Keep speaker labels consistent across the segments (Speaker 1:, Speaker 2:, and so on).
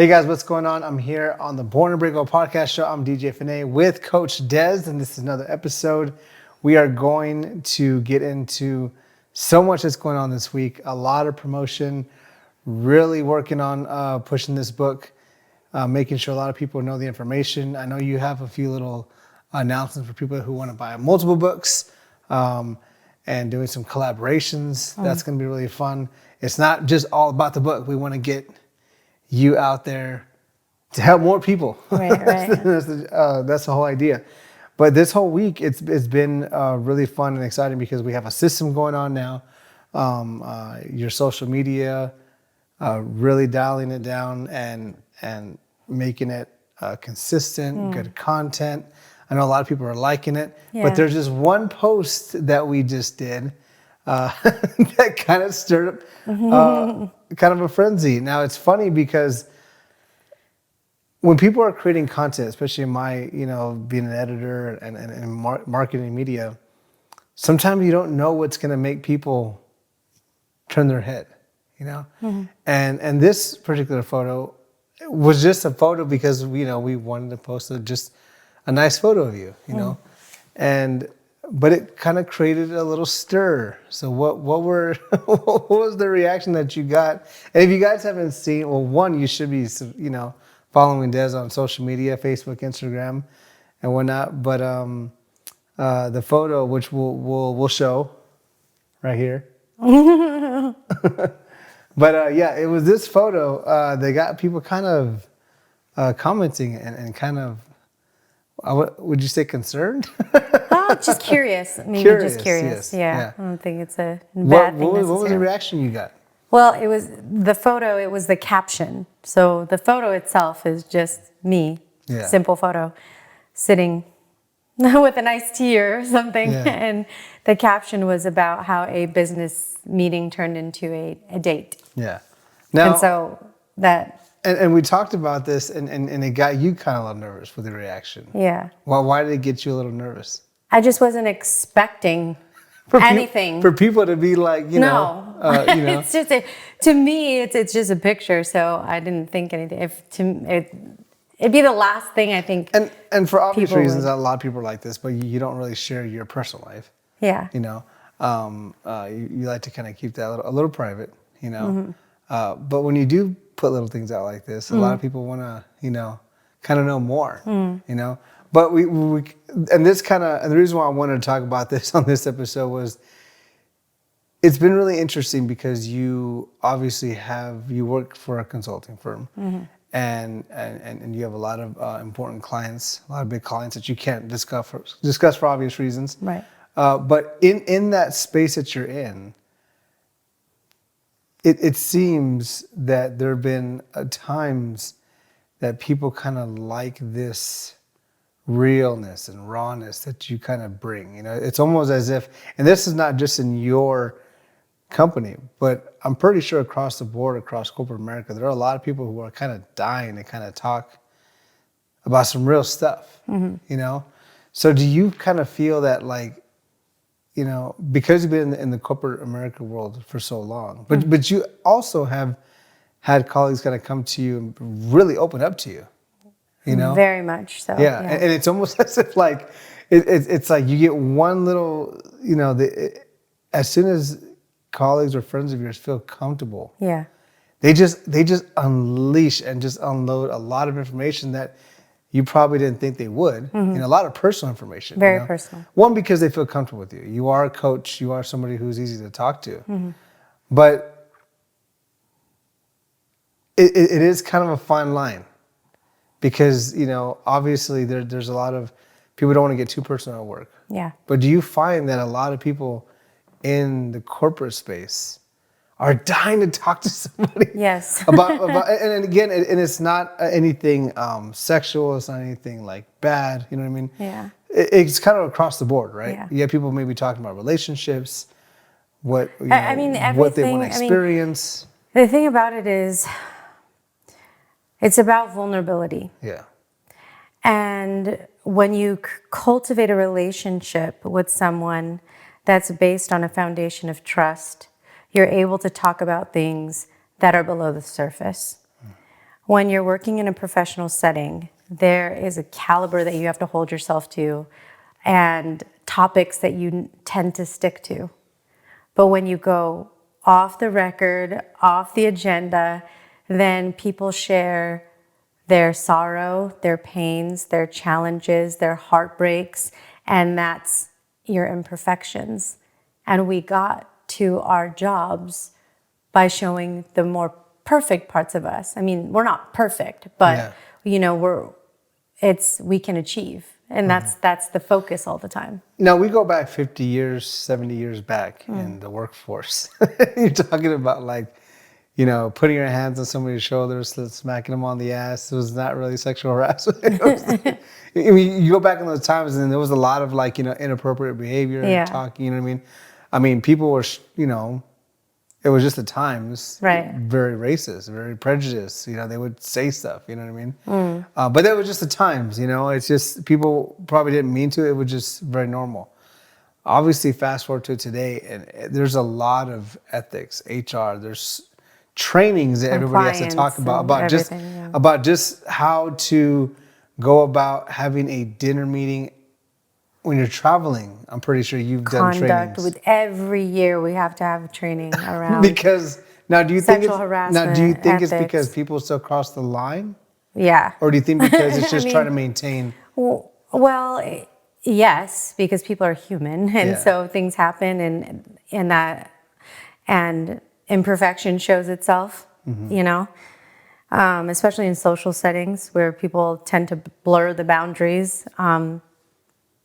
Speaker 1: Hey guys, what's going on? I'm here on the Unbreakable podcast show. I'm DJ Finet with Coach Dez, and this is another episode. We are going to get into so much that's going on this week. A lot of promotion, really working on pushing this book, making sure a lot of people know the information. I know you have a few little announcements for people who want to buy multiple books and doing some collaborations. That's going to be really fun. It's not just all about the book. We want to get you out there to help more people.
Speaker 2: Right.
Speaker 1: That's the whole idea. But this whole week, it's been really fun and exciting because we have a system going on now. Your social media, really dialing it down and making it consistent, good content. I know a lot of people are liking it, but there's just one post that we just did that kind of stirred up kind of a frenzy. Now it's funny because when people are creating content, especially in my, being an editor and marketing media, sometimes you don't know what's going to make people turn their head, And this particular photo was just a photo because, we wanted to post just a nice photo of you, but it kind of created a little stir. So what was the reaction that you got? And if you guys haven't seen, well, one, you should be, following Dez on social media, Facebook, Instagram, and whatnot. But the photo, which we'll show right here. But it was this photo that got people kind of commenting and kind of, would you say concerned?
Speaker 2: Just curious. Maybe
Speaker 1: Curious,
Speaker 2: just curious.
Speaker 1: yes,
Speaker 2: Yeah. I don't think it's a bad thing
Speaker 1: what was the
Speaker 2: necessarily.
Speaker 1: reaction you got?
Speaker 2: Well, it was the photo. It was the caption. So the photo itself is just me, simple photo, sitting with a nice tea or something.
Speaker 1: Yeah.
Speaker 2: And the caption was about how a business meeting turned into a date.
Speaker 1: Yeah. Now,
Speaker 2: And so that,
Speaker 1: and we talked about this, and it got you kind of a little nervous with the reaction.
Speaker 2: yeah.
Speaker 1: Well, why did it get you a little nervous?
Speaker 2: I just wasn't expecting anything.
Speaker 1: For people to be like,
Speaker 2: No. It's just to me, it's just a picture. So I didn't think anything. It'd be the last thing I think.
Speaker 1: And for obvious
Speaker 2: people
Speaker 1: reasons,
Speaker 2: would.
Speaker 1: a lot of people are like this, but you don't really share your personal life.
Speaker 2: Yeah.
Speaker 1: You like to kind of keep that a little private. But when you do put little things out like this, a lot of people want to, kind of know more. But we and this kind of, and the reason why I wanted to talk about this on this episode was, it's been really interesting because you obviously you work for a consulting firm, and you have a lot of important clients, a lot of big clients that you can't discuss for obvious reasons.
Speaker 2: Right.
Speaker 1: But in that space that you're in, it seems that there have been times that people kind of like this realness and rawness that you kind of bring. It's almost as if, and this is not just in your company, but I'm pretty sure across the board, across corporate America, there are a lot of people who are kind of dying to kind of talk about some real stuff, So do you kind of feel that, like, because you've been in the corporate America world for so long, but you also have had colleagues kind of come to you and really open up to you,
Speaker 2: Very much so.
Speaker 1: Yeah. And it's almost as if like, it's like you get one little, as soon as colleagues or friends of yours feel comfortable, they just unleash and just unload a lot of information that you probably didn't think they would, a lot of personal information.
Speaker 2: Very personal.
Speaker 1: One, because they feel comfortable with you. You are a coach. You are somebody who's easy to talk to. But it is kind of a fine line because, obviously there's a lot of people don't want to get too personal at work.
Speaker 2: Yeah.
Speaker 1: But do you find that a lot of people in the corporate space are dying to talk to somebody?
Speaker 2: Yes.
Speaker 1: about and again, and it's not anything sexual. It's not anything like bad. You know what I mean?
Speaker 2: Yeah.
Speaker 1: It's kind of across the board, right?
Speaker 2: Yeah.
Speaker 1: You have people maybe talking about relationships, what they
Speaker 2: everything.
Speaker 1: want to experience.
Speaker 2: The thing about it is, it's about vulnerability.
Speaker 1: Yeah.
Speaker 2: And when you cultivate a relationship with someone that's based on a foundation of trust, you're able to talk about things that are below the surface. when you're working in a professional setting, there is a caliber that you have to hold yourself to and topics that you tend to stick to. But when you go off the record, off the agenda, then people share their sorrow, their pains, their challenges, their heartbreaks, and that's your imperfections. And we got to our jobs by showing the more perfect parts of us. I mean, we're not perfect, but we can achieve. And that's the focus all the time.
Speaker 1: Now, we go back 50 years, 70 years back in the workforce. You're talking about putting your hands on somebody's shoulders, smacking them on the ass. It was not really sexual harassment. I mean, you go back in those times and there was a lot of inappropriate behavior and talking, you know what I mean? I mean, people were, it was just the times,
Speaker 2: right?
Speaker 1: Very racist, very prejudiced. They would say stuff, you know what I mean? But that was just the times, It's just people probably didn't mean to. It was just very normal. Obviously, fast forward to today, and there's a lot of ethics, HR. There's trainings that everybody has to talk about just how to go about having a dinner meeting. When you're traveling, I'm pretty sure you've done trainings.
Speaker 2: With every year we have to have training around
Speaker 1: because now do you think
Speaker 2: ethics.
Speaker 1: It's because people still cross the line?
Speaker 2: Yeah.
Speaker 1: Or do you think because it's just trying to maintain?
Speaker 2: Well, yes, because people are human, and so things happen, and imperfection shows itself. Especially in social settings where people tend to blur the boundaries.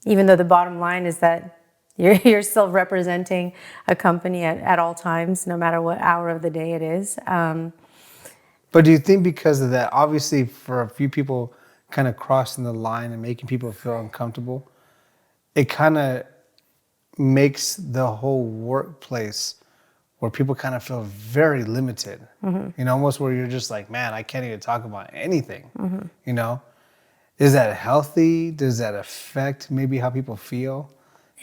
Speaker 2: Even though the bottom line is that you're still representing a company at all times, no matter what hour of the day it is.
Speaker 1: But do you think because of that, obviously for a few people kind of crossing the line and making people feel uncomfortable, it kind of makes the whole workplace where people kind of feel very limited, almost where you're just like, man, I can't even talk about anything, Is that healthy? Does that affect maybe how people feel?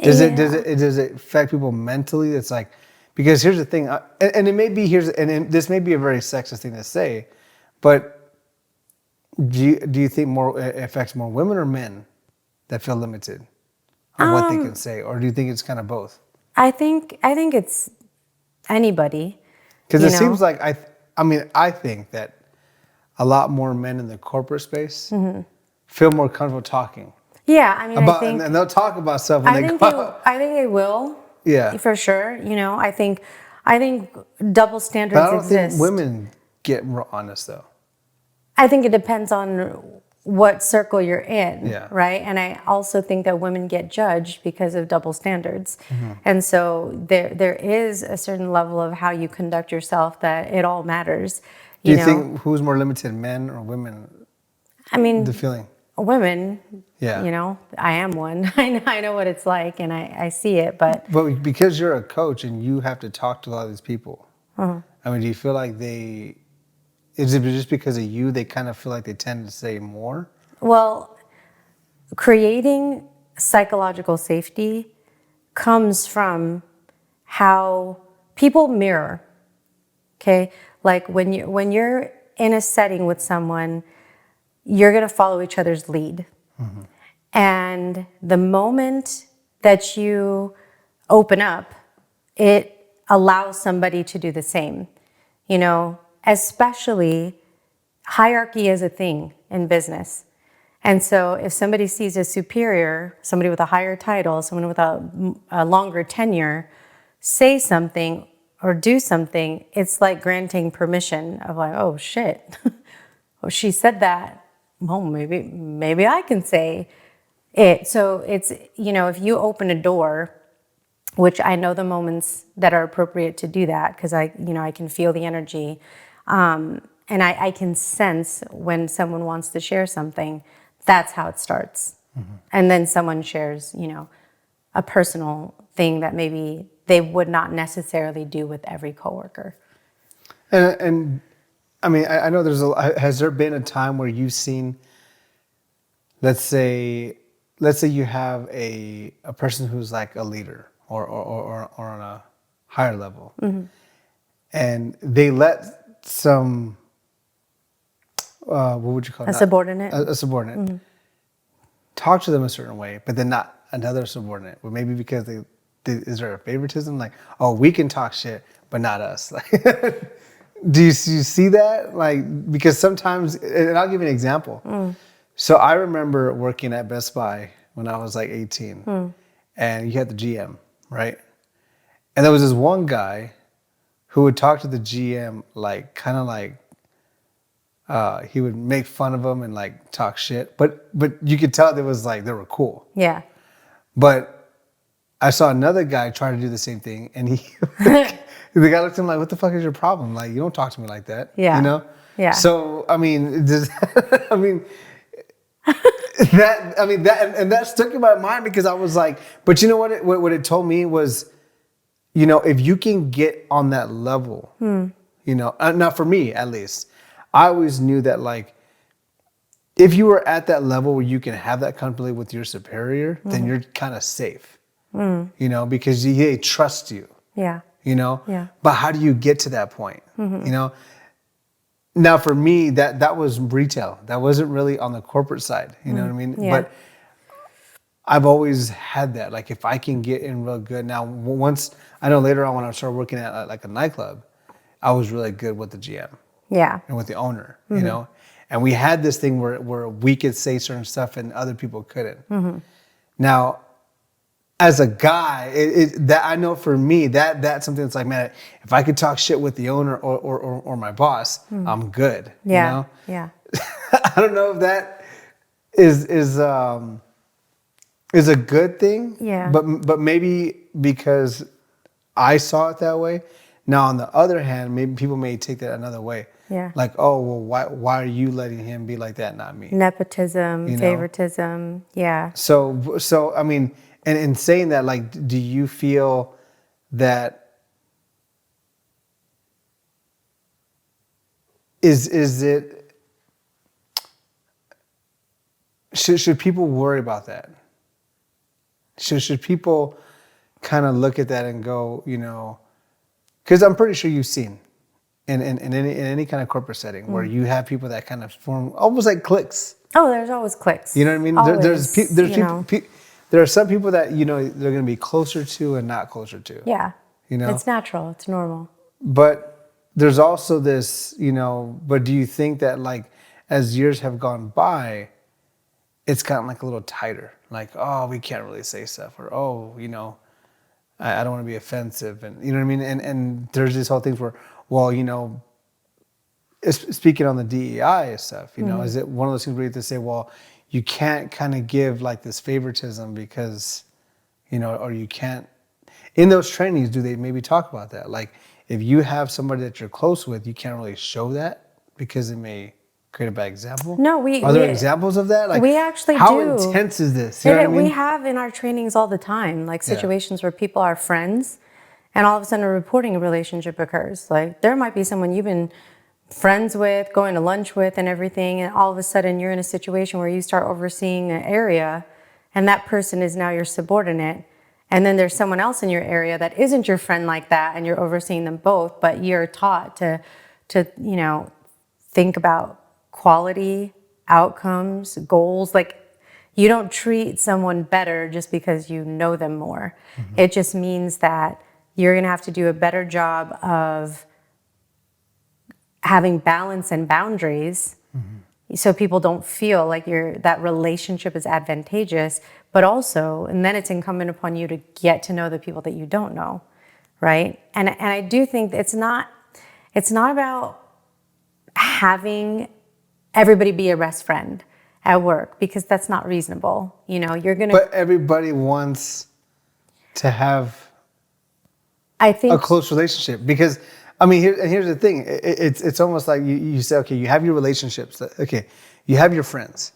Speaker 1: Does it affect people mentally? It's like, because here's the thing, and it may be this may be a very sexist thing to say, but do you think it affects more women or men that feel limited on what they can say, or do you think it's kind of both?
Speaker 2: I think it's anybody.
Speaker 1: Because it seems like I think that a lot more men in the corporate space feel more comfortable talking.
Speaker 2: Yeah, I mean,
Speaker 1: and they'll talk about stuff when they go out.
Speaker 2: I think they will.
Speaker 1: Yeah,
Speaker 2: for sure. I think double standards
Speaker 1: but I don't
Speaker 2: exist.
Speaker 1: think women get more honest though.
Speaker 2: I think it depends on what circle you're in, right? And I also think that women get judged because of double standards, and so there is a certain level of how you conduct yourself that it all matters.
Speaker 1: Do you think who's more limited, men or women?
Speaker 2: I mean,
Speaker 1: the feeling.
Speaker 2: Women,
Speaker 1: yeah.
Speaker 2: I am one. I know what it's like, and I see it, but
Speaker 1: because you're a coach and you have to talk to a lot of these people, I mean, do you feel like is it just because of you, they kind of feel like they tend to say more?
Speaker 2: Well, creating psychological safety comes from how people mirror, okay? Like when you're in a setting with someone, you're going to follow each other's lead. And the moment that you open up, it allows somebody to do the same. Especially hierarchy is a thing in business. And so if somebody sees a superior, somebody with a higher title, someone with a longer tenure, say something or do something, it's like granting permission of like, oh shit, oh, she said that. Well, maybe I can say it. So it's, if you open a door, which I know the moments that are appropriate to do that, because I can feel the energy, and I can sense when someone wants to share something. That's how it starts. And then someone shares, a personal thing that maybe they would not necessarily do with every coworker.
Speaker 1: And I mean, I know has there been a time where you've seen, let's say you have a person who's like a leader or on a higher level, and they let some what would you call it?
Speaker 2: A subordinate.
Speaker 1: A subordinate. Talk to them a certain way, but then not another subordinate. Well, maybe because is there a favoritism? Like, oh, we can talk shit, but not us. Like, do you see that? Like, because sometimes, and I'll give you an example. So I remember working at Best Buy when I was like 18, and you had the GM, right? And there was this one guy who would talk to the GM like, kind of like, he would make fun of them and like talk shit, but you could tell they were cool.
Speaker 2: Yeah.
Speaker 1: But I saw another guy try to do the same thing, and the guy looked at him like, "What the fuck is your problem? Like, you don't talk to me like that."
Speaker 2: Yeah.
Speaker 1: You know.
Speaker 2: Yeah.
Speaker 1: So I mean, I mean that stuck in my mind because I was like, but you know what it told me was, you know, if you can get on that level, you know, not for me at least. I always knew that, like, if you were at that level where you can have that comfortably with your superior, then you're kind of safe, you know, because they trust you.
Speaker 2: Yeah.
Speaker 1: You know?
Speaker 2: Yeah.
Speaker 1: But how do you get to that point? You know? Now, for me, that was retail. That wasn't really on the corporate side. You know what I mean?
Speaker 2: Yeah.
Speaker 1: But I've always had that. Like, if I can get in real good. Now, once, I know later on when I started working at like a nightclub, I was really good with the GM.
Speaker 2: Yeah.
Speaker 1: And with the owner, you know? And we had this thing where we could say certain stuff and other people couldn't. Now, as a guy, that I know for me, that's something that's like, man, if I could talk shit with the owner or my boss, I'm good.
Speaker 2: Yeah.
Speaker 1: You know?
Speaker 2: Yeah.
Speaker 1: I don't know if that is a good thing.
Speaker 2: Yeah.
Speaker 1: But maybe because I saw it that way. Now, on the other hand, maybe people may take that another way.
Speaker 2: Yeah.
Speaker 1: Like, oh, well, why are you letting him be like that, not me?
Speaker 2: Nepotism,
Speaker 1: You know?
Speaker 2: favoritism. Yeah.
Speaker 1: So I mean, and in saying that, like, do you feel that is it should people worry about that? Should people kind of look at that and go, you know, because I'm pretty sure you've seen in any kind of corporate setting where you have people that kind of form almost like cliques.
Speaker 2: Oh, there's always cliques.
Speaker 1: You know what I mean?
Speaker 2: Always,
Speaker 1: There are some people that, you know, they're going to be closer to and not closer to.
Speaker 2: Yeah.
Speaker 1: You know?
Speaker 2: It's natural. It's normal.
Speaker 1: But there's also this, you know, but do you think that, like, as years have gone by, it's gotten like a little tighter? Like, oh, we can't really say stuff, or, oh, you know, I don't want to be offensive, and you know what I mean? And there's this whole thing where, well, you know, speaking on the DEI stuff, you know, is it one of those things where you have to say, well, you can't kind of give like this favoritism because, you know, or you can't, in those trainings, do they maybe talk about that? Like, if you have somebody that you're close with, you can't really show that because it may create a bad example?
Speaker 2: No,
Speaker 1: Are there examples of that? Like,
Speaker 2: we actually
Speaker 1: how
Speaker 2: do.
Speaker 1: intense is this? You know what I mean?
Speaker 2: We have in our trainings all the time, like situations where people are friends and all of a sudden a reporting relationship occurs. Like, there might be someone you've been friends with, going to lunch with and everything, and all of a sudden you're in a situation where you start overseeing an area and that person is now your subordinate. And then there's someone else in your area that isn't your friend like that, and you're overseeing them both, but you're taught to you know, think about quality, outcomes, goals. Like, you don't treat someone better just because you know them more. It just means that you're going to have to do a better job of having balance and boundaries so people don't feel like that relationship is advantageous, but also, and then it's incumbent upon you to get to know the people that you don't know, right? And I do think it's not about having everybody be a best friend at work, because that's not reasonable. You know, you're gonna.
Speaker 1: But everybody wants to have,
Speaker 2: I think,
Speaker 1: a close relationship, because I mean, here's the thing. It's almost like you say, okay, you have your relationships. Okay, you have your friends,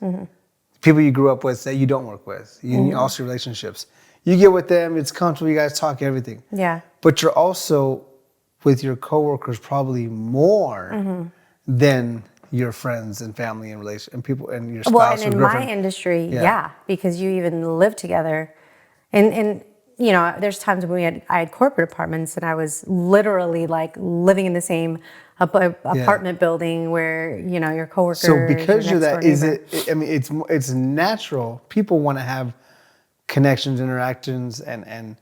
Speaker 1: people you grew up with that you don't work with. You also your relationships. You get with them, it's comfortable. You guys talk everything.
Speaker 2: Yeah.
Speaker 1: But you're also with your coworkers probably more than your friends and family and and people and your spouse
Speaker 2: well,
Speaker 1: or
Speaker 2: and in
Speaker 1: girlfriend.
Speaker 2: my industry, yeah, because you even live together, and you know, there's times when I had corporate apartments and I was literally like living in the same apartment building where, your coworkers.
Speaker 1: So because
Speaker 2: your
Speaker 1: you're
Speaker 2: next
Speaker 1: that,
Speaker 2: door
Speaker 1: is
Speaker 2: neighbor.
Speaker 1: it? I mean, it's natural. People want to have connections, interactions, and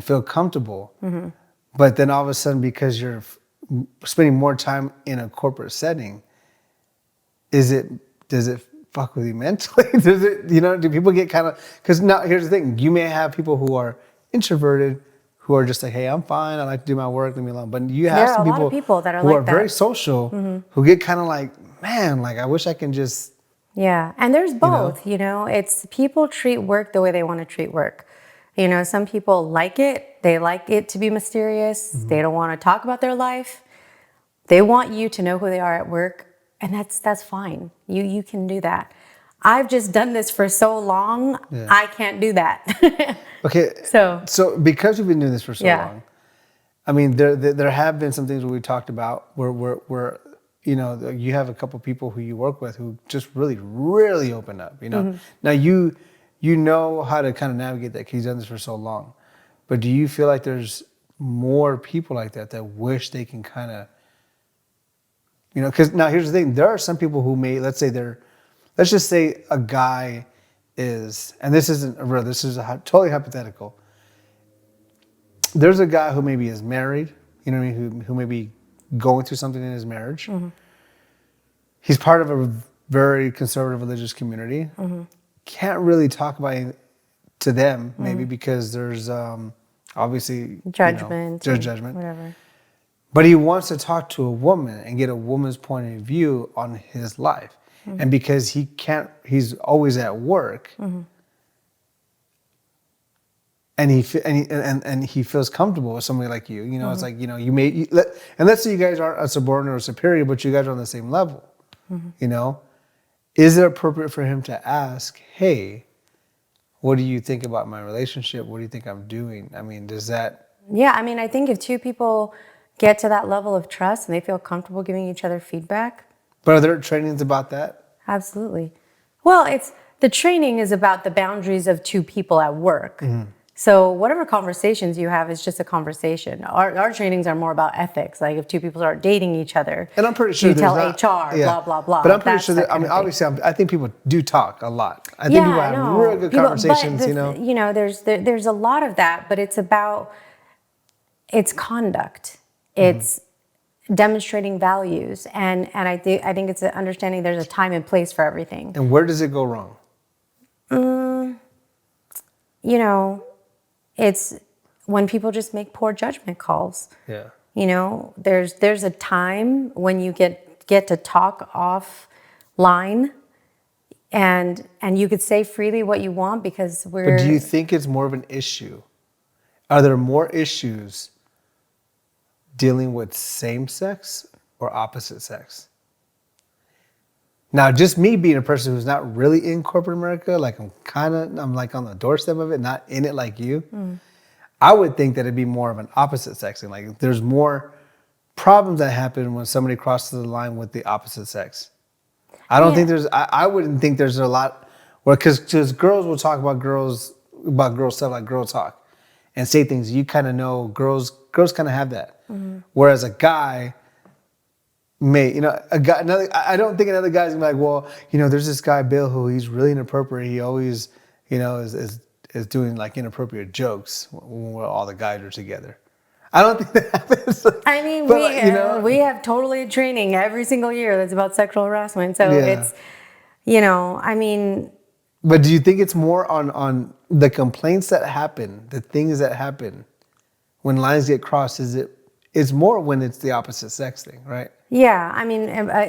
Speaker 1: feel comfortable.
Speaker 2: Mm-hmm.
Speaker 1: But then all of a sudden, because you're spending more time in a corporate setting, does it fuck with you mentally? Does it, do people get kind of, because now here's the thing, you may have people who are introverted who are just like, hey, I'm fine, I like to do my work, leave me alone. But you have
Speaker 2: There are
Speaker 1: some
Speaker 2: a lot
Speaker 1: people
Speaker 2: of people that are
Speaker 1: who
Speaker 2: like
Speaker 1: are very
Speaker 2: that.
Speaker 1: social who get kind of like, man, like I wish I can just,
Speaker 2: Yeah, and there's
Speaker 1: know?
Speaker 2: both, It's people treat work the way they want to treat work. Some people like it. They like it to be mysterious. They don't want to talk about their life. They want you to know who they are at work, and that's fine. You can do that. I've just done this for so long,
Speaker 1: Yeah.
Speaker 2: I can't do that.
Speaker 1: okay.
Speaker 2: So
Speaker 1: because you've been doing this for so
Speaker 2: Yeah.
Speaker 1: long, I mean, there have been some things we talked about where you have a couple people who you work with who just really open up. Now you know how to kind of navigate that because you've done this for so long. But do you feel like there's more people like that wish they can kind of, because now here's the thing: there are some people who may, let's just say a guy is, and this isn't real, this is totally hypothetical. There's a guy who maybe is married, you know what I mean, who may be going through something in his marriage. He's part of a very conservative religious community. Can't really talk about it to them, maybe because there's obviously
Speaker 2: judgment,
Speaker 1: there's judgment.
Speaker 2: whatever.
Speaker 1: But he wants to talk to a woman and get a woman's point of view on his life. And because he's always at work. And he feels comfortable with somebody like you. It's like, and let's say you guys aren't a subordinate or superior, but you guys are on the same level. Is it appropriate for him to ask, hey, what do you think about my relationship? What do you think I'm doing? I mean, does that?
Speaker 2: Yeah, I mean, I think if two people get to that level of trust and they feel comfortable giving each other feedback.
Speaker 1: But are there trainings about that?
Speaker 2: Absolutely. Well, the training is about the boundaries of two people at work. So whatever conversations you have is just a conversation. Our trainings are more about ethics, like if two people start dating each other.
Speaker 1: And I'm pretty sure
Speaker 2: you tell
Speaker 1: not,
Speaker 2: HR, blah, blah, blah.
Speaker 1: But I'm pretty sure that, I mean, obviously, I think people do talk a lot. I think people have real good conversations,
Speaker 2: There's a lot of that, but it's about, it's conduct. It's demonstrating values. And I think it's understanding there's a time and place for everything.
Speaker 1: And where does it go wrong?
Speaker 2: It's when people just make poor judgment calls.
Speaker 1: Yeah.
Speaker 2: There's a time when you get to talk offline and you could say freely what you want because
Speaker 1: But do you think it's more of an issue? Are there more issues dealing with same sex or opposite sex? Now, just me being a person who's not really in corporate America, like I'm like on the doorstep of it, not in it like you. I would think that it'd be more of an opposite sex thing. Like there's more problems that happen when somebody crosses the line with the opposite sex. I don't think I wouldn't think there's a lot where, because girls will talk about girls stuff like girl talk and say things you kind of know, girls kind of have that. Whereas a guy may, I don't think another guy's gonna be like, well, there's this guy Bill who he's really inappropriate. He always, is doing like inappropriate jokes when all the guys are together. I don't think that happens.
Speaker 2: I mean, we have totally training every single year that's about sexual harassment. So it's, I mean.
Speaker 1: But do you think it's more on the complaints that happen, the things that happen when lines get crossed? It's more when it's the opposite sex thing, right?
Speaker 2: Yeah, I mean,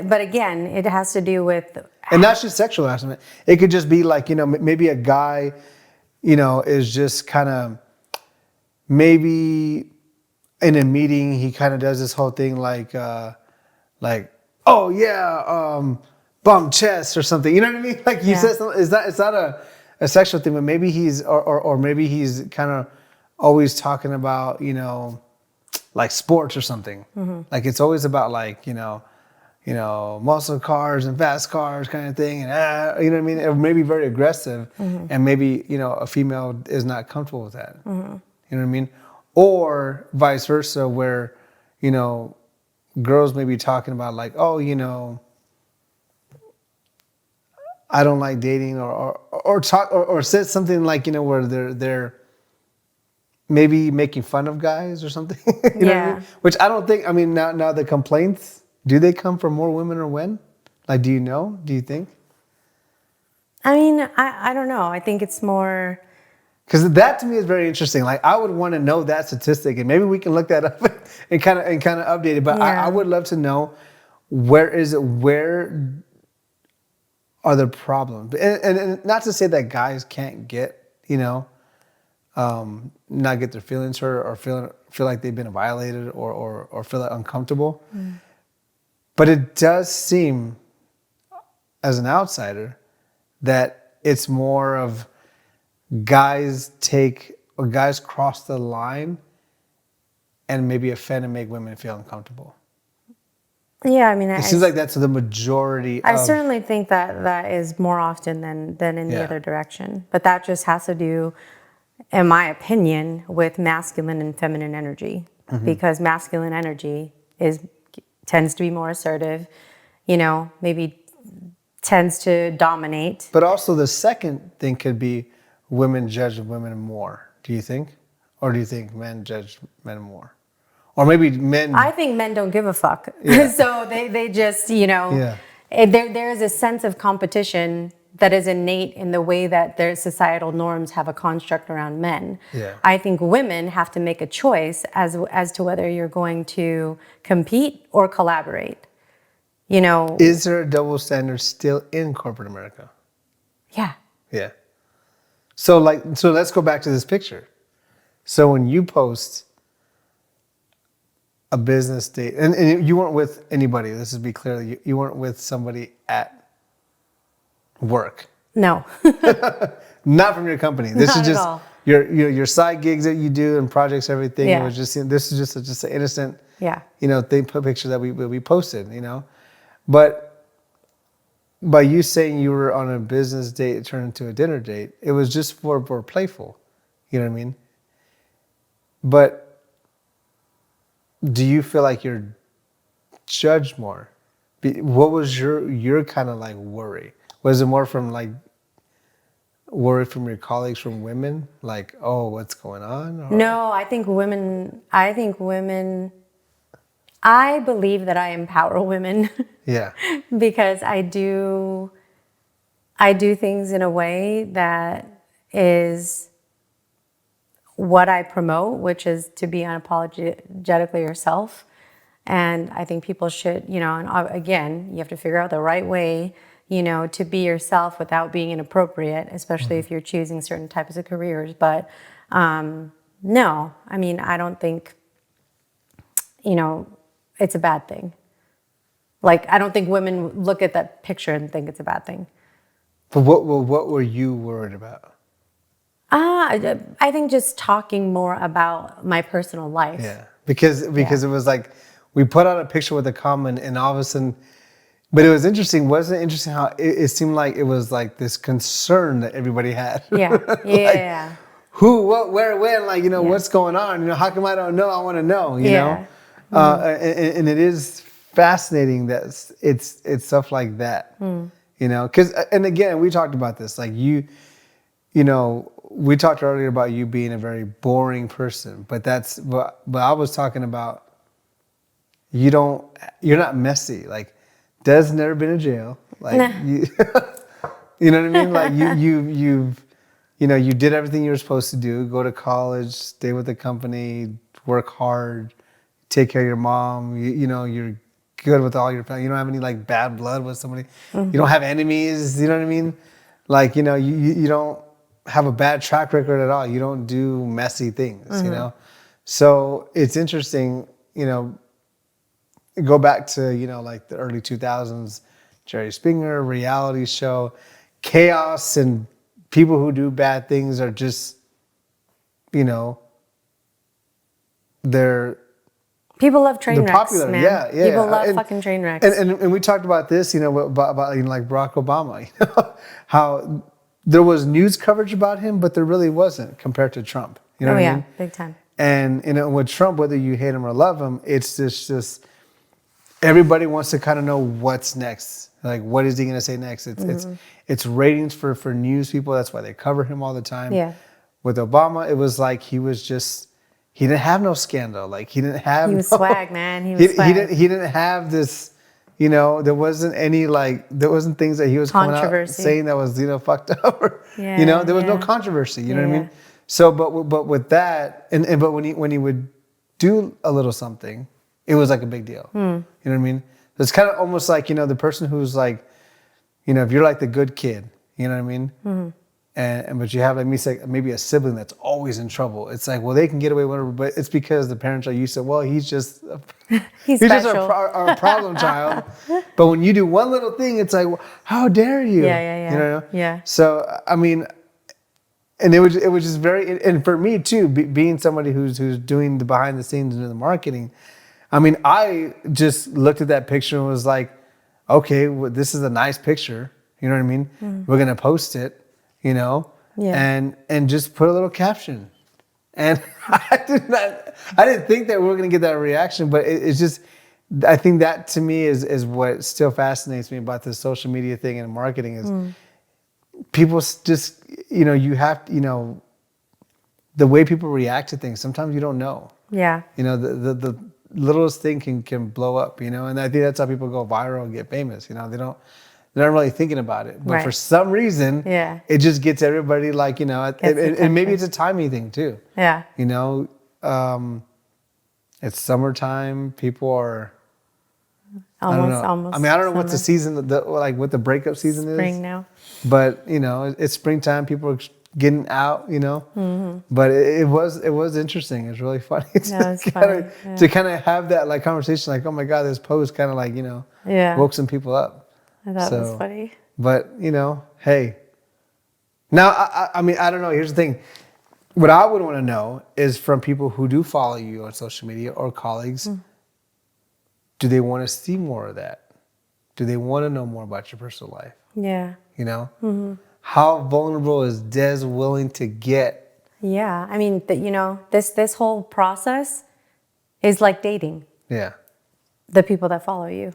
Speaker 2: but again, it has to do with...
Speaker 1: And not just sexual harassment. It could just be like, maybe a guy, is just kind of, maybe in a meeting, he kind of does this whole thing like, oh yeah, bum chest or something. You know what I mean? Like he says something, it's not a sexual thing, but maybe he's, or maybe he's kind of always talking about, like sports or something. Like it's always about like, muscle cars and fast cars kind of thing. And, you know what I mean? Or maybe very aggressive. And maybe, a female is not comfortable with that. You know what I mean? Or vice versa where, girls may be talking about like, oh, I don't like dating, or talk or said something like, where they're maybe making fun of guys or something. You know what I mean? Which I don't think. I mean, now the complaints, do they come from more women or men? Like, do you know? Do you think?
Speaker 2: I mean, I don't know. I think it's more.
Speaker 1: Because that to me is very interesting. Like, I would want to know that statistic, and maybe we can look that up and kind of update it. But I would love to know, where are the problems? And not to say that guys can't get, not get their feelings hurt, or feel like they've been violated, or feel uncomfortable. But it does seem, as an outsider, that it's more of guys cross the line and maybe offend and make women feel uncomfortable.
Speaker 2: Yeah, I mean,
Speaker 1: it seems like that's the majority.
Speaker 2: I certainly think that is more often than in the other direction. But that just has to do, in my opinion, with masculine and feminine energy. Because masculine energy tends to be more assertive, maybe tends to dominate.
Speaker 1: But also the second thing could be women judge women more. Do you think? Or do you think men judge men more? Or maybe men...
Speaker 2: I think men don't give a fuck. So they just, there is a sense of competition that is innate in the way that their societal norms have a construct around men. I think women have to make a choice as to whether you're going to compete or collaborate.
Speaker 1: Is there a double standard still in corporate America?
Speaker 2: Yeah.
Speaker 1: Yeah. So let's go back to this picture. So when you post a business date, and you weren't with anybody, let's just be clear, you weren't with somebody at work.
Speaker 2: No.
Speaker 1: Not from your company. This
Speaker 2: Not
Speaker 1: is just
Speaker 2: at all.
Speaker 1: your side gigs that you do and projects, everything.
Speaker 2: Yeah.
Speaker 1: It was this is just an innocent, picture that we posted, But by you saying you were on a business date, it turned into a dinner date. It was just for playful. You know what I mean? But do you feel like you're judged more? What was your kind of like worry? Was it more from like worry from your colleagues, from women? Like, oh, what's going on? Or?
Speaker 2: No, I believe that I empower women.
Speaker 1: Yeah.
Speaker 2: Because I do things in a way that is what I promote, which is to be unapologetically yourself. And I think people should, and again, you have to figure out the right way, to be yourself without being inappropriate, especially if you're choosing certain types of careers. But no, I mean, I don't think, it's a bad thing. Like, I don't think women look at that picture and think it's a bad thing.
Speaker 1: But what were you worried about?
Speaker 2: I think just talking more about my personal life.
Speaker 1: Yeah, because it was like we put out a picture with a comment, and all of a sudden, but it was interesting. Wasn't it interesting how it seemed like it was like this concern that everybody had?
Speaker 2: Yeah, yeah.
Speaker 1: Who, what, where, when? Like, what's going on? How come I don't know? I want to know. You know, and it is fascinating that it's stuff like that. Because and again, we talked about this. Like we talked earlier about you being a very boring person, but I was talking about you're not messy. Like, Des never been in jail. Like you know what I mean? Like you did everything you were supposed to do. Go to college, stay with the company, work hard, take care of your mom. You're good with all your family. You don't have any like bad blood with somebody. You don't have enemies. You know what I mean? Like you don't have a bad track record at all. You don't do messy things. So it's interesting. Go back to like the early 2000s, Jerry Springer reality show, chaos, and people who do bad things are just they're
Speaker 2: people love train wrecks,
Speaker 1: popular.
Speaker 2: man.
Speaker 1: Yeah.
Speaker 2: People love fucking train wrecks.
Speaker 1: And we talked about this, about like Barack Obama, how there was news coverage about him, but there really wasn't compared to Trump. I mean?
Speaker 2: Big time.
Speaker 1: And with Trump, whether you hate him or love him, it's just everybody wants to kind of know what's next. Like, what is he going to say next? It's ratings for news people. That's why they cover him all the time.
Speaker 2: Yeah.
Speaker 1: With Obama, it was like he didn't have no scandal. Like he didn't have.
Speaker 2: He was
Speaker 1: no,
Speaker 2: swag, man. He was swag.
Speaker 1: He didn't have this. There wasn't any there wasn't things that he was coming out saying that was fucked up. Or, there was no controversy. You know what I mean? So, but with that, but when he would do a little something, it was like a big deal. You know what I mean? It's kind of almost like the person who's like, if you're like the good kid, you know what I mean? But you have maybe a sibling that's always in trouble. It's like, well, they can get away with whatever, but it's because the parents are used to, well, he's just he's just our problem child. But when you do one little thing, it's like, well, how dare you?
Speaker 2: Yeah.
Speaker 1: So I mean, and it was just very, and for me too, being somebody who's doing the behind the scenes and the marketing. I mean, I just looked at that picture and was like, okay, well, this is a nice picture. You know what I mean? We're gonna post it. And just put a little caption. And I didn't think that we were going to get that reaction, but it's just, I think that to me is what still fascinates me about this social media thing and marketing is people just, you have, the way people react to things, sometimes you don't know.
Speaker 2: Yeah.
Speaker 1: The littlest thing can blow up, and I think that's how people go viral and get famous. They're not really thinking about it, but for some reason, it just gets everybody like, and maybe it's a timing thing too.
Speaker 2: Yeah.
Speaker 1: It's summertime. People are
Speaker 2: almost.
Speaker 1: I mean, I don't know what the season, what the breakup season is.
Speaker 2: Spring now.
Speaker 1: But it's springtime. People are getting out. But it was interesting. It's really funny to kind of have that conversation. Like, oh my God, this post kind of woke some people up.
Speaker 2: I thought it was funny.
Speaker 1: But, hey. Now, I mean, I don't know. Here's the thing. What I would want to know is from people who do follow you on social media or colleagues, do they want to see more of that? Do they want to know more about your personal life?
Speaker 2: Yeah.
Speaker 1: How vulnerable is Des willing to get?
Speaker 2: Yeah. I mean, this whole process is like dating.
Speaker 1: Yeah.
Speaker 2: The people that follow you.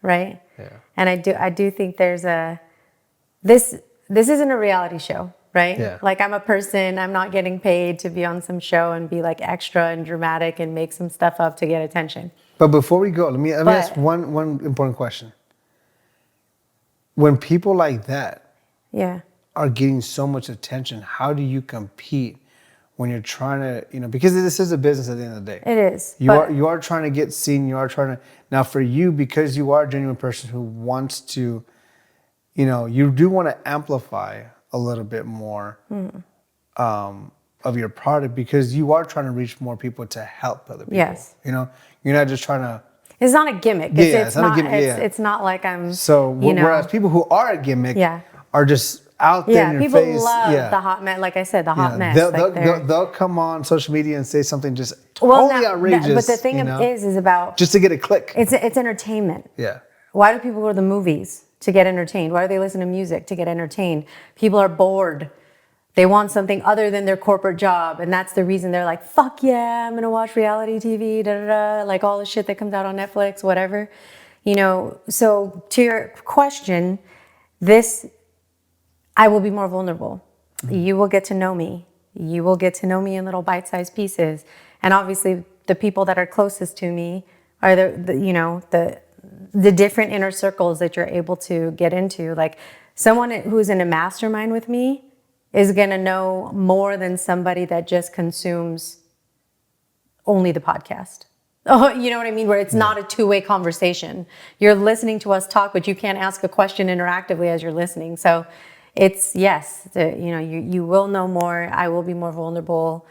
Speaker 2: Right?
Speaker 1: Yeah.
Speaker 2: And I do think there's this isn't a reality show, right?
Speaker 1: Yeah.
Speaker 2: Like I'm a person, I'm not getting paid to be on some show and be like extra and dramatic and make some stuff up to get attention.
Speaker 1: But before we go, let me ask one important question. When people like that are getting so much attention, how do you compete when you're trying to, because this is a business at the end of the day.
Speaker 2: It is.
Speaker 1: You are trying to get seen. You are trying to, now for you, because you are a genuine person who wants to, you do want to amplify a little bit more of your product because you are trying to reach more people to help other people.
Speaker 2: Yes.
Speaker 1: You're not just trying to.
Speaker 2: It's not a gimmick. It's not a gimmick. It's not like I'm.
Speaker 1: So whereas people who are a gimmick are just out there in your
Speaker 2: people
Speaker 1: face.
Speaker 2: love the hot mess. Like I said, the hot mess.
Speaker 1: They'll come on social media and say something just totally outrageous.
Speaker 2: But the thing is about
Speaker 1: just to get a click.
Speaker 2: It's entertainment.
Speaker 1: Yeah.
Speaker 2: Why do people go to the movies to get entertained? Why do they listen to music to get entertained? People are bored. They want something other than their corporate job, and that's the reason they're like, "Fuck yeah, I'm gonna watch reality TV." Like all the shit that comes out on Netflix, whatever. So to your question, I will be more vulnerable. You will get to know me. You will get to know me in little bite-sized pieces. And obviously, the people that are closest to me are the different inner circles that you're able to get into. Like someone who's in a mastermind with me is gonna know more than somebody that just consumes only the podcast. Oh, you know what I mean? Where it's not a two-way conversation. You're listening to us talk, but you can't ask a question interactively as you're listening. So it's, you will know more. I will be more vulnerable.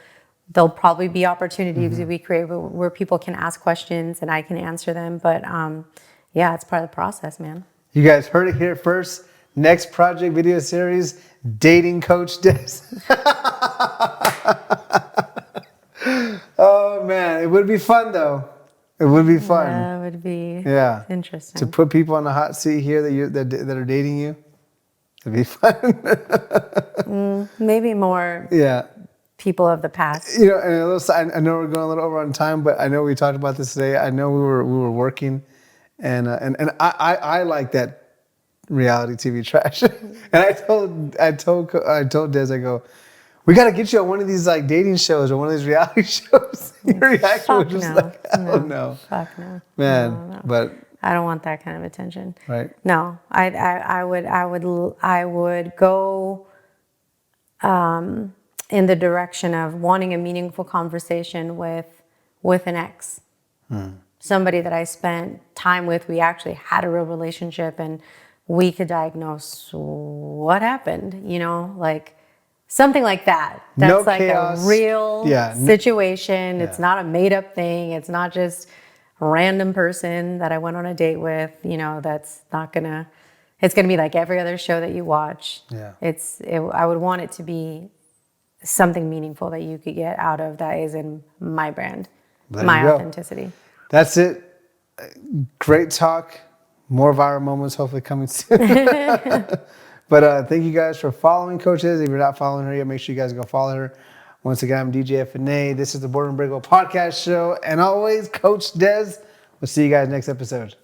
Speaker 2: There'll probably be opportunities we create where people can ask questions and I can answer them. But it's part of the process, man. You
Speaker 1: guys heard it here first. Next project video series, Dating Coach Des. Oh man, it would be fun though. It would be fun.
Speaker 2: Yeah, it would be interesting.
Speaker 1: To put people on the hot seat here that are dating you. It'd be fun.
Speaker 2: Maybe more people of the past.
Speaker 1: And I know we're going a little over on time, but I know we talked about this today. I know we were working, And I like that reality TV trash. And I told Des, I go, we got to get you on one of these like dating shows or one of these reality shows. Your reaction was
Speaker 2: Fuck
Speaker 1: just
Speaker 2: no.
Speaker 1: like, hell no.
Speaker 2: Fuck no.
Speaker 1: Man,
Speaker 2: No.
Speaker 1: but
Speaker 2: I don't want that kind of attention.
Speaker 1: right.
Speaker 2: No, I would go in the direction of wanting a meaningful conversation with an ex, somebody that I spent time with. We actually had a real relationship, and we could diagnose what happened. Like something like that. That's
Speaker 1: No
Speaker 2: like
Speaker 1: chaos.
Speaker 2: a real
Speaker 1: Yeah.
Speaker 2: situation. It's
Speaker 1: Yeah.
Speaker 2: not a made up thing. It's not just a random person that I went on a date with. That's not gonna. It's gonna be like every other show that you watch.
Speaker 1: Yeah.
Speaker 2: I would want it to be something meaningful that you could get out of that is in my brand,
Speaker 1: There
Speaker 2: my
Speaker 1: you go.
Speaker 2: authenticity.
Speaker 1: That's it. Great talk. More viral moments hopefully coming soon. But thank you guys for following Coach Iz. If you're not following her yet, make sure you guys go follow her. Once again, I'm DJ F&A. This is the Unbreakable podcast show. And always, Coach Des. We'll see you guys next episode.